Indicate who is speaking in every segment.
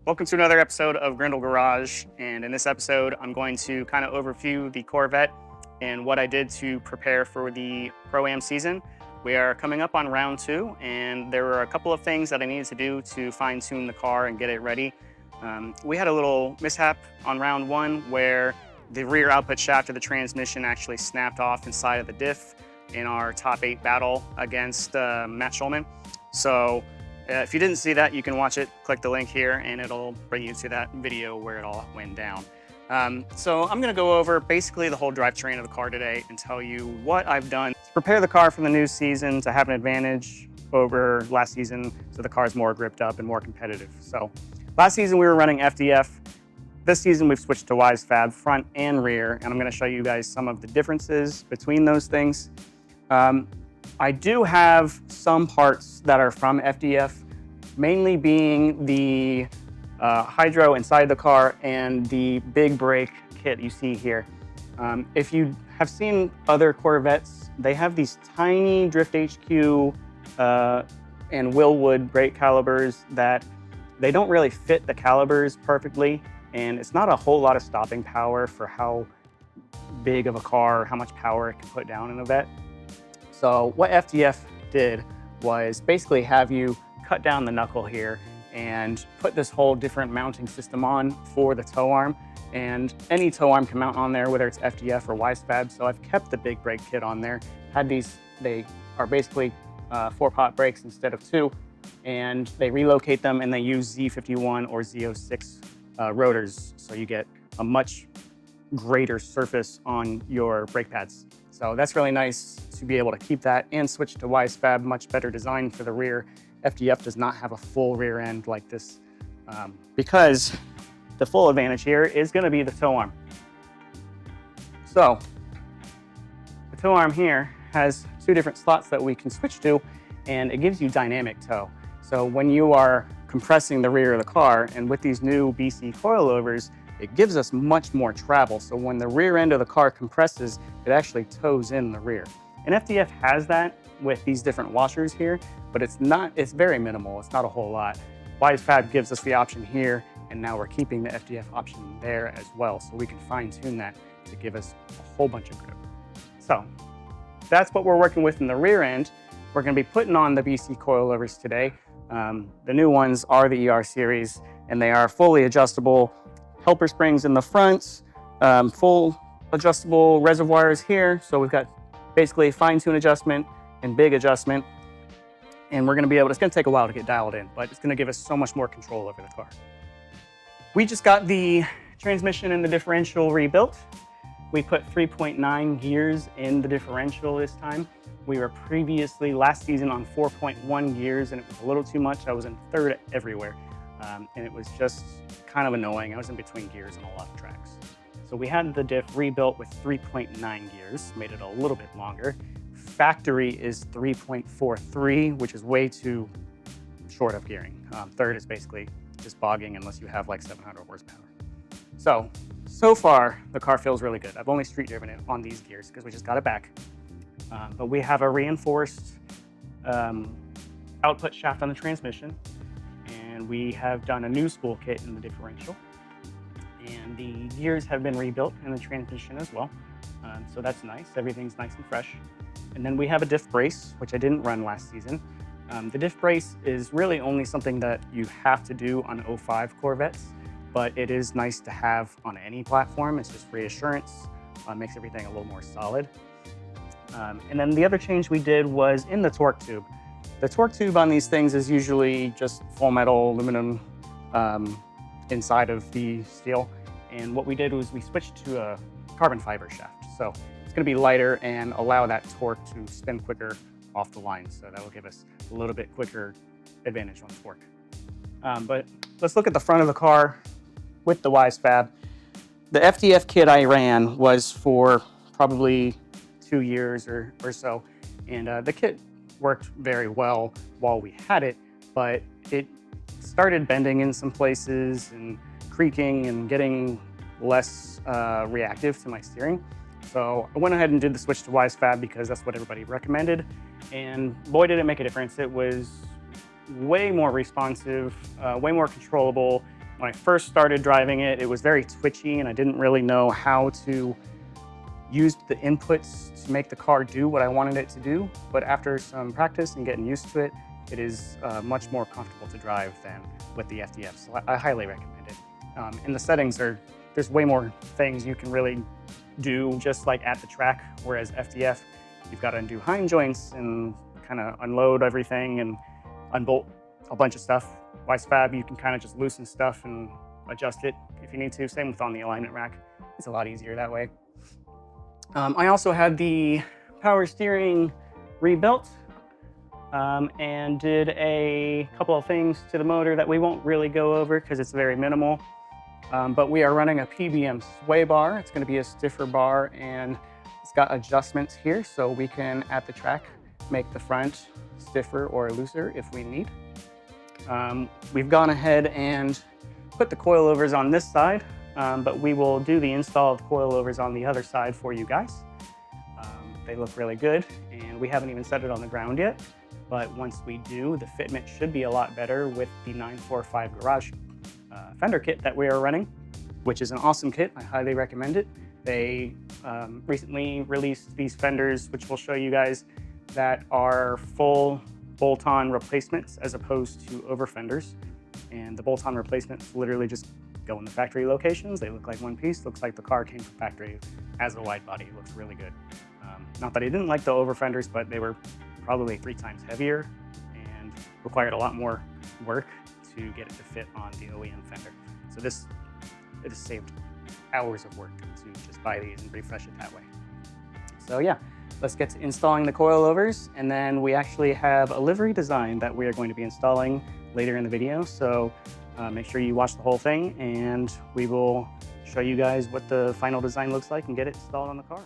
Speaker 1: Welcome to another episode of Grindle Garage, and in this episode I'm going to kind of overview the Corvette and what I did to prepare for the Pro-Am season. We are coming up on round 2, and there were a couple of things that I needed to do to fine-tune the car and get it ready. We had a little mishap on round 1 where the rear output shaft of the transmission actually snapped off inside of the diff in our top 8 battle against Matt Schulman. So if you didn't see that, you can watch it, click the link here, and it'll bring you to that video where it all went down. So I'm gonna go over basically the whole drivetrain of the car today and tell you what I've done to prepare the car for the new season to have an advantage over last season so the car's more gripped up and more competitive. So last season we were running FDF. This season we've switched to WiseFab front and rear, and I'm gonna show you guys some of the differences between those things. I do have some parts that are from FDF, mainly being the hydro inside the car and the big brake kit you see here. If you have seen other Corvettes, they have these tiny Drift HQ and Willwood brake calibers that they don't really fit the calibers perfectly, and it's not a whole lot of stopping power for how big of a car, how much power it can put down in a Vette. So what FDF did was basically have you cut down the knuckle here and put this whole different mounting system on for the tow arm. And any tow arm can mount on there, whether it's FDF or WiseFab. So I've kept the big brake kit on there. Had these, they are basically 4-pot brakes instead of 2. And they relocate them and they use Z51 or Z06 rotors. So you get a much greater surface on your brake pads. So that's really nice to be able to keep that and switch to WiseFab, much better design for the rear. FDF does not have a full rear end like this because the full advantage here is going to be the tow arm. So the tow arm here has 2 different slots that we can switch to, and it gives you dynamic tow. So when you are compressing the rear of the car, and with these new BC coilovers, it gives us much more travel. So when the rear end of the car compresses, it actually tows in the rear. And FDF has that with these different washers here, but it's very minimal. It's not a whole lot. WiseFab gives us the option here, and now we're keeping the FDF option there as well. So we can fine tune that to give us a whole bunch of grip. So that's what we're working with in the rear end. We're gonna be putting on the BC coilovers today. The new ones are the ER series, and they are fully adjustable. Helper springs in the front, full adjustable reservoirs here. So we've got basically fine tune adjustment and big adjustment. And we're gonna be able, it's gonna take a while to get dialed in, but it's gonna give us so much more control over the car. We just got the transmission and the differential rebuilt. We put 3.9 gears in the differential this time. We were previously last season on 4.1 gears, and it was a little too much. I was in 3rd everywhere. And it was just kind of annoying. I was in between gears on a lot of tracks. So we had the diff rebuilt with 3.9 gears, made it a little bit longer. Factory is 3.43, which is way too short of gearing. 3rd is basically just bogging unless you have like 700 horsepower. So far, the car feels really good. I've only street driven it on these gears because we just got it back. But we have a reinforced output shaft on the transmission. And we have done a new spool kit in the differential. And the gears have been rebuilt in the transmission as well. So that's nice. Everything's nice and fresh. And then we have a diff brace, which I didn't run last season. The diff brace is really only something that you have to do on 05 Corvettes, but it is nice to have on any platform. It's just reassurance, makes everything a little more solid. And then the other change we did was in the torque tube. The torque tube on these things is usually just full metal aluminum inside of the steel. And what we did was we switched to a carbon fiber shaft. So it's gonna be lighter and allow that torque to spin quicker off the line. So that will give us a little bit quicker advantage on torque. But let's look at the front of the car with the WiseFab. The FDF kit I ran was for probably 2 years or so. And the kit worked very well while we had it, but it started bending in some places and creaking and getting less reactive to my steering. So I went ahead and did the switch to WiseFab because that's what everybody recommended. And boy, did it make a difference. It was way more responsive, way more controllable, when I first started driving it, it was very twitchy and I didn't really know how to use the inputs to make the car do what I wanted it to do. But after some practice and getting used to it, it is much more comfortable to drive than with the FDF. So I highly recommend it. And the settings there's way more things you can really do just like at the track, whereas FDF, you've got to undo hind joints and kind of unload everything and unbolt a bunch of stuff. Fab, you can kind of just loosen stuff and adjust it if you need to. Same with on the alignment rack. It's a lot easier that way. I also had the power steering rebuilt and did a couple of things to the motor that we won't really go over because it's very minimal. But we are running a PBM sway bar. It's going to be a stiffer bar and it's got adjustments here so we can, at the track, make the front stiffer or looser if we need. We've gone ahead and put the coilovers on this side, but we will do the install of coilovers on the other side for you guys. They look really good and we haven't even set it on the ground yet, but once we do, the fitment should be a lot better with the 945 Garage fender kit that we are running, which is an awesome kit. I highly recommend it. They recently released these fenders, which we'll show you guys, that are full bolt-on replacements as opposed to over fenders. And the bolt-on replacements literally just go in the factory locations. They look like one piece. Looks like the car came from factory as a wide body. It looks really good. Not that I didn't like the over fenders, but they were probably 3 times heavier and required a lot more work to get it to fit on the OEM fender. So it has saved hours of work to just buy these and refresh it that way. So yeah, let's get to installing the coilovers, and then we actually have a livery design that we are going to be installing later in the video. So make sure you watch the whole thing and we will show you guys what the final design looks like and get it installed on the car.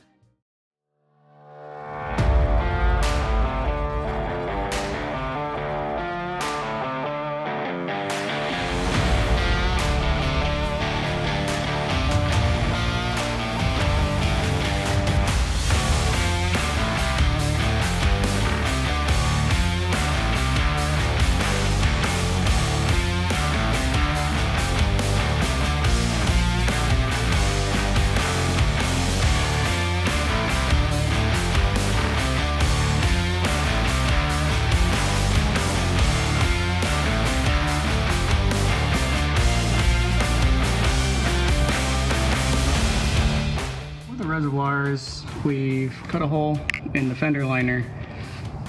Speaker 1: Reservoirs, we've cut a hole in the fender liner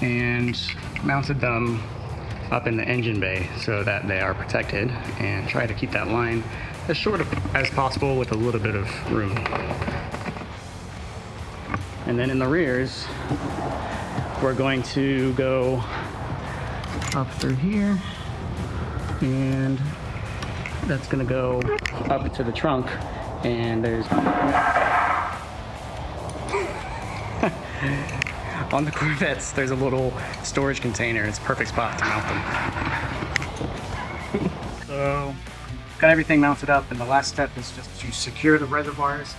Speaker 1: and mounted them up in the engine bay so that they are protected, and try to keep that line as short as possible with a little bit of room. And then in the rears, we're going to go up through here, and that's going to go up to the trunk, and there's on the Corvettes, there's a little storage container. It's a perfect spot to mount them. So, got everything mounted up, and the last step is just to secure the reservoirs.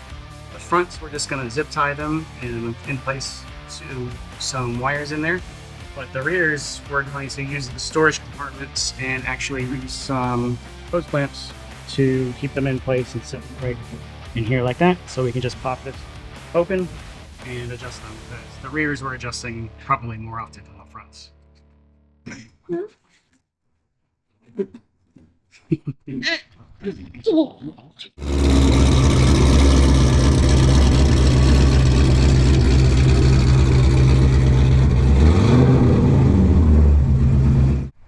Speaker 1: The fronts, we're just going to zip tie them in place to some wires in there. But the rears, we're going to use the storage compartments and actually use some hose clamps to keep them in place and sit right in here like that. So we can just pop this open and adjust them, because the rears we're adjusting probably more often than the fronts.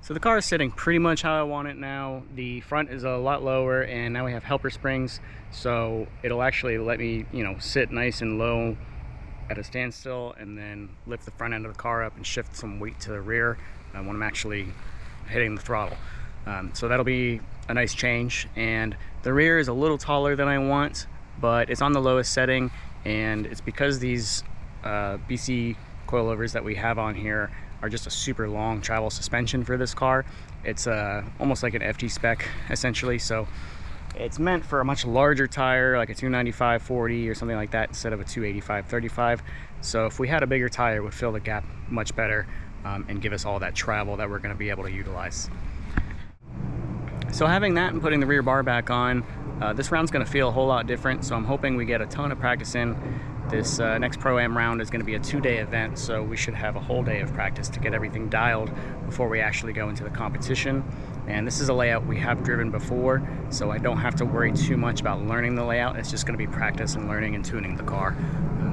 Speaker 1: So the car is sitting pretty much how I want it now. The front is a lot lower, and now we have helper springs, so it'll actually let me, sit nice and low at a standstill, and then lift the front end of the car up and shift some weight to the rear when I'm actually hitting the throttle. So that'll be a nice change. And the rear is a little taller than I want, but it's on the lowest setting, and it's because these BC coilovers that we have on here are just a super long travel suspension for this car. It's almost like an FG spec essentially, so it's meant for a much larger tire, like a 295/40 or something like that, instead of a 285/35. So if we had a bigger tire, it would fill the gap much better and give us all that travel that we're going to be able to utilize. So having that and putting the rear bar back on, this round's going to feel a whole lot different, so I'm hoping we get a ton of practice in. This next Pro-Am round is going to be a 2-day event, so we should have a whole day of practice to get everything dialed before we actually go into the competition. And this is a layout we have driven before, so I don't have to worry too much about learning the layout. It's just going to be practice and learning and tuning the car.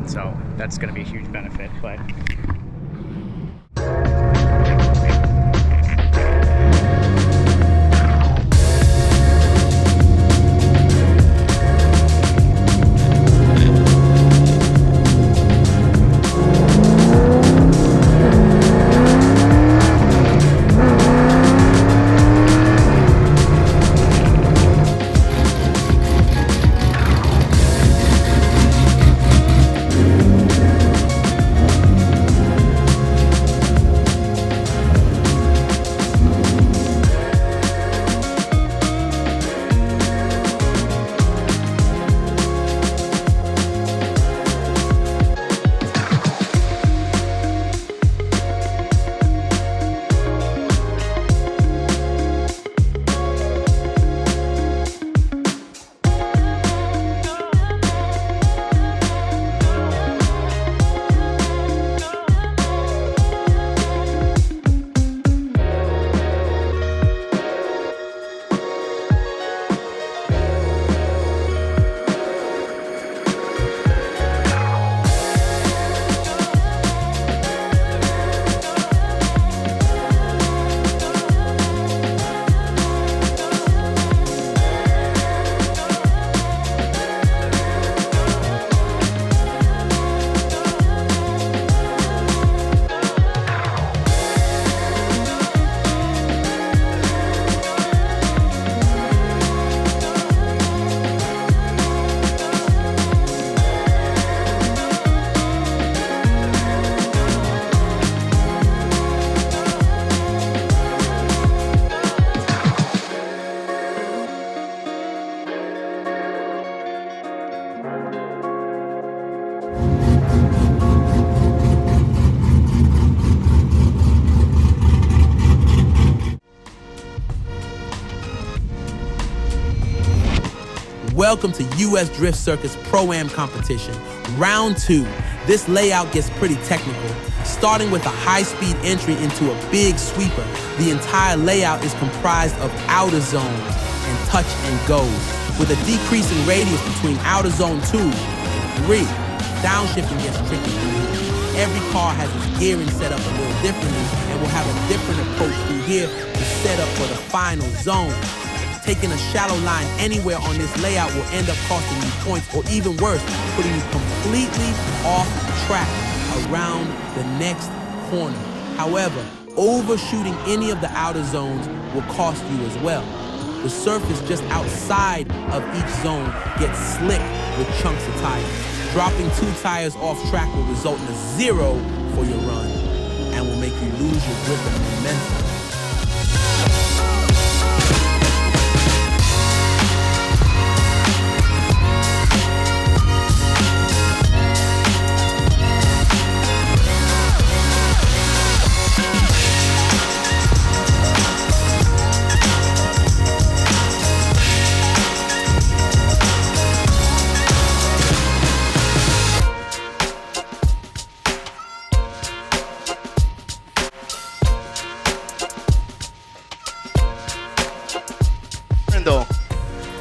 Speaker 1: So that's going to be a huge benefit. But
Speaker 2: Welcome to US Drift Circuit's Pro-Am competition, round 2. This layout gets pretty technical. Starting with a high-speed entry into a big sweeper, the entire layout is comprised of outer zones and touch and goes, with a decreasing radius between outer zone 2 and 3. Downshifting gets tricky. Every car has its gearing set up a little differently and will have a different approach through here to set up for the final zone. Taking a shallow line anywhere on this layout will end up costing you points, or even worse, putting you completely off track around the next corner. However, overshooting any of the outer zones will cost you as well. The surface just outside of each zone gets slick with chunks of tires. Dropping 2 tires off track will result in a 0 for your run and will make you lose your grip and momentum.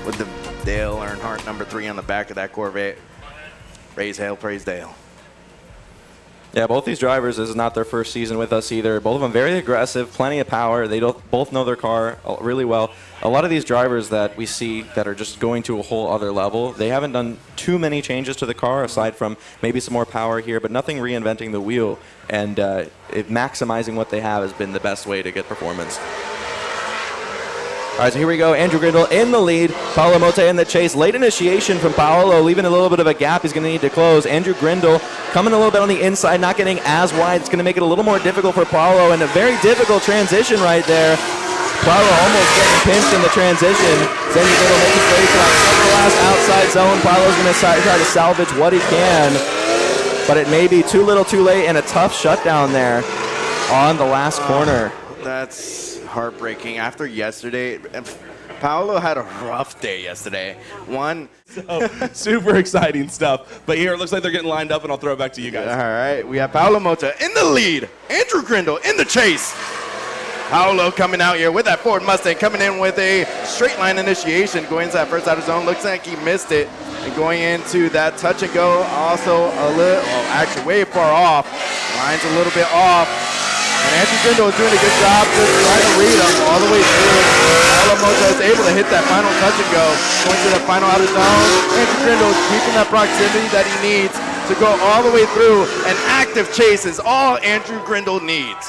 Speaker 3: With the Dale Earnhardt #3 on the back of that Corvette. Praise Hale, praise Dale.
Speaker 4: Yeah, both these drivers, this is not their first season with us either. Both of them very aggressive, plenty of power. They both know their car really well. A lot of these drivers that we see that are just going to a whole other level, they haven't done too many changes to the car aside from maybe some more power here, but nothing reinventing the wheel. And maximizing what they have has been the best way to get performance. All right, so here we go. Andrew Grindle in the lead. Paolo Mote in the chase. Late initiation from Paolo, leaving a little bit of a gap he's going to need to close. Andrew Grindle coming a little bit on the inside, not getting as wide. It's going to make it a little more difficult for Paolo, and a very difficult transition right there. Paolo almost getting pinched in the transition. Andrew Grindle making his way to the last outside zone. Paolo's going to try to salvage what he can, but it may be too little too late, and a tough shutdown there on the last corner.
Speaker 3: That's heartbreaking. After yesterday, Paolo had a rough day yesterday.
Speaker 5: So, super exciting stuff. But here, it looks like they're getting lined up, and I'll throw it back to you guys.
Speaker 3: All right, we have Paolo Mota in the lead. Andrew Grindle in the chase. Paolo coming out here with that Ford Mustang, coming in with a straight line initiation, going into that first outer zone. Looks like he missed it. And going into that touch and go, also a little, actually way far off. Line's a little bit off. And Andrew Grindle is doing a good job just trying to read him all the way through. Paolo Mota is able to hit that final touch and go. Going to the final outer zone. Andrew Grindle is keeping that proximity that he needs to go all the way through. An active chase is all Andrew Grindle needs.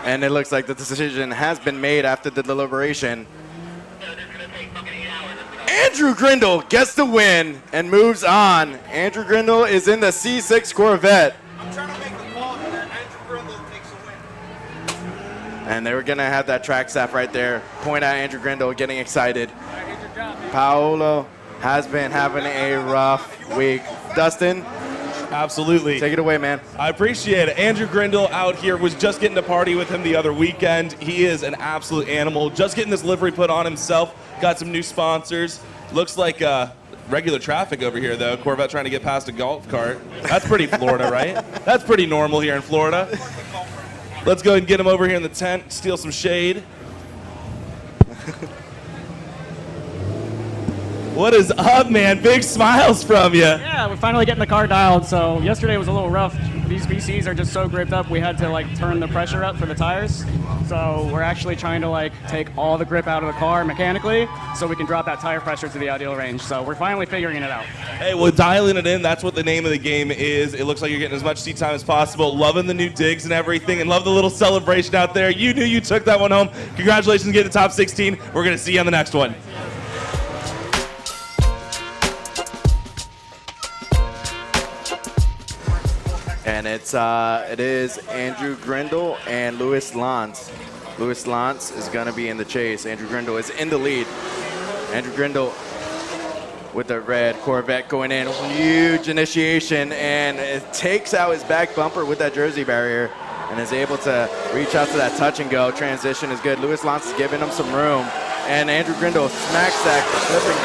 Speaker 3: And it looks like the decision has been made after the deliberation. Andrew Grindle gets the win and moves on. Andrew Grindle is in the C6 Corvette.
Speaker 6: I'm trying to make the call that Andrew Grindle takes a win.
Speaker 3: And they were going to have that track staff right there point at Andrew Grindle, getting excited. Paolo has been having a rough week. Dustin,
Speaker 5: Absolutely.
Speaker 3: take it away, man.
Speaker 5: I appreciate it. Andrew Grindle out here, was just getting to party with him the other weekend. He is an absolute animal. Just getting this livery put on himself. Got some new sponsors. Looks like regular traffic over here, though. Corvette trying to get past a golf cart. That's pretty Florida, right? That's pretty normal here in Florida. Let's go ahead and get him over here in the tent, steal some shade. What is up, man? Big smiles from you.
Speaker 7: Yeah, we're finally getting the car dialed. So yesterday was a little rough. These VCs are just so gripped up. We had to turn the pressure up for the tires. So we're actually trying to take all the grip out of the car mechanically so we can drop that tire pressure to the ideal range. So we're finally figuring it out.
Speaker 5: Hey, well, dialing it in, that's what the name of the game is. It looks like you're getting as much seat time as possible. Loving the new digs and everything, and love the little celebration out there. You knew you took that one home. Congratulations on getting the top 16. We're going to see you on the next one.
Speaker 3: And it is Andrew Grindle and Louis Lance. Louis Lance is going to be in the chase. Andrew Grindle is in the lead. Andrew Grindle with the red Corvette going in. Huge initiation, and it takes out his back bumper with that jersey barrier and is able to reach out to that touch and go. Transition is good. Louis Lance is giving him some room. And Andrew Grindle smacks that flipping.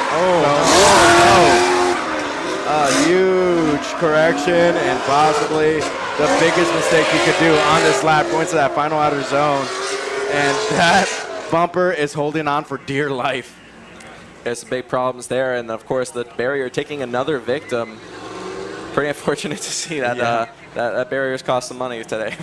Speaker 3: A huge correction and possibly the biggest mistake he could do on this lap, going to that final outer zone. And that bumper is holding on for dear life.
Speaker 4: There's some big problems there, and of course the barrier taking another victim. Pretty unfortunate to see that that barrier's cost some money today.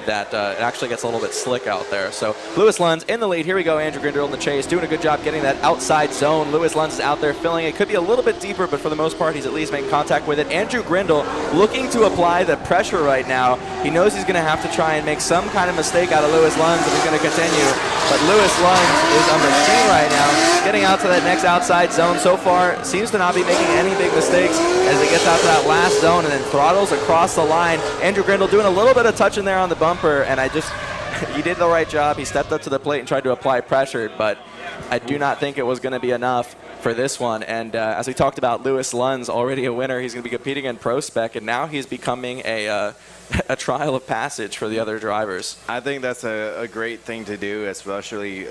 Speaker 4: That it actually gets a little bit slick out there. So Louis Lund in the lead. Here we go. Andrew Grindle in the chase, doing a good job getting that outside zone. Louis Lund is out there filling it. Could be a little bit deeper, but for the most part, he's at least making contact with it. Andrew Grindle looking to apply the pressure right now. He knows he's going to have to try and make some kind of mistake out of Louis Lund if he's going to continue. But Louis Lund is a machine right now, getting out to that next outside zone. So far, seems to not be making any big mistakes as he gets out to that last zone and then throttles across the line. Andrew Grindle doing a little bit of touching there on the bumper, and he did the right job. He stepped up to the plate and tried to apply pressure, but I do not think it was going to be enough for this one. And as we talked about, Louis Lund's already a winner. He's going to be competing in Pro Spec, and now he's becoming a trial of passage for the other drivers.
Speaker 3: I think that's a great thing to do, especially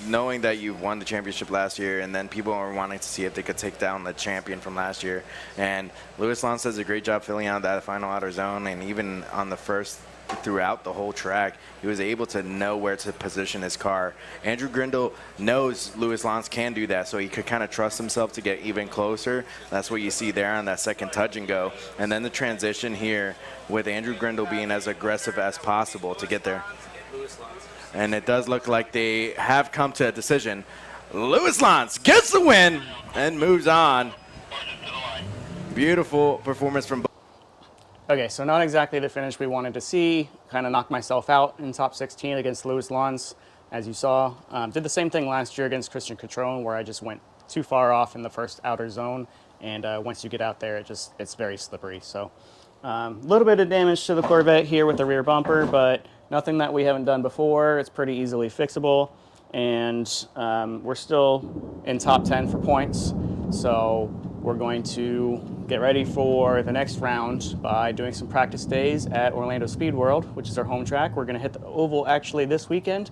Speaker 3: knowing that you won the championship last year, and then people are wanting to see if they could take down the champion from last year. And Louis Lund does a great job filling out that final outer zone, and even on the first throughout the whole track, he was able to know where to position his car. Andrew Grindle knows Louis Lance can do that, so he could kind of trust himself to get even closer. That's what you see there on that second touch and go. And then the transition here with Andrew Grindle being as aggressive as possible to get there. And it does look like they have come to a decision. Louis Lance gets the win and moves on. Beautiful performance from both.
Speaker 1: Okay, so not exactly the finish we wanted to see. Kind of knocked myself out in top 16 against Louis Lance, as you saw. Did the same thing last year against Christian Catrone, where I just went too far off in the first outer zone, and once you get out there, it's very slippery. So a little bit of damage to the Corvette here with the rear bumper, but nothing that we haven't done before. It's pretty easily fixable, and we're still in top 10 for points. So we're going to get ready for the next round by doing some practice days at Orlando Speed World, which is our home track. We're going to hit the oval actually this weekend,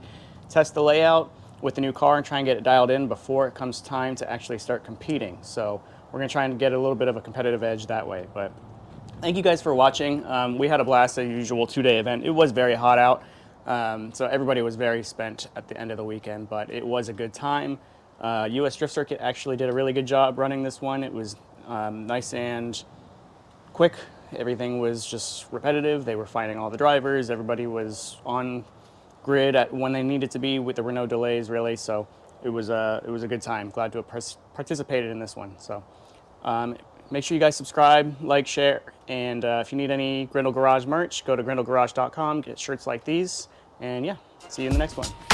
Speaker 1: test the layout with the new car and try and get it dialed in before it comes time to actually start competing. So we're going to try and get a little bit of a competitive edge that way. But thank you guys for watching. We had a blast, a usual 2-day event. It was very hot out, so everybody was very spent at the end of the weekend, but it was a good time. US Drift Circuit actually did a really good job running this one. It was nice and quick. Everything was just repetitive. They were finding all the drivers. Everybody was on grid at when they needed to be. There were no delays really, so it was a good time. Glad to have participated in this one. So make sure you guys subscribe, like, share, and if you need any Grindle Garage merch, go to grindlegarage.com, get shirts like these, and yeah, see you in the next one.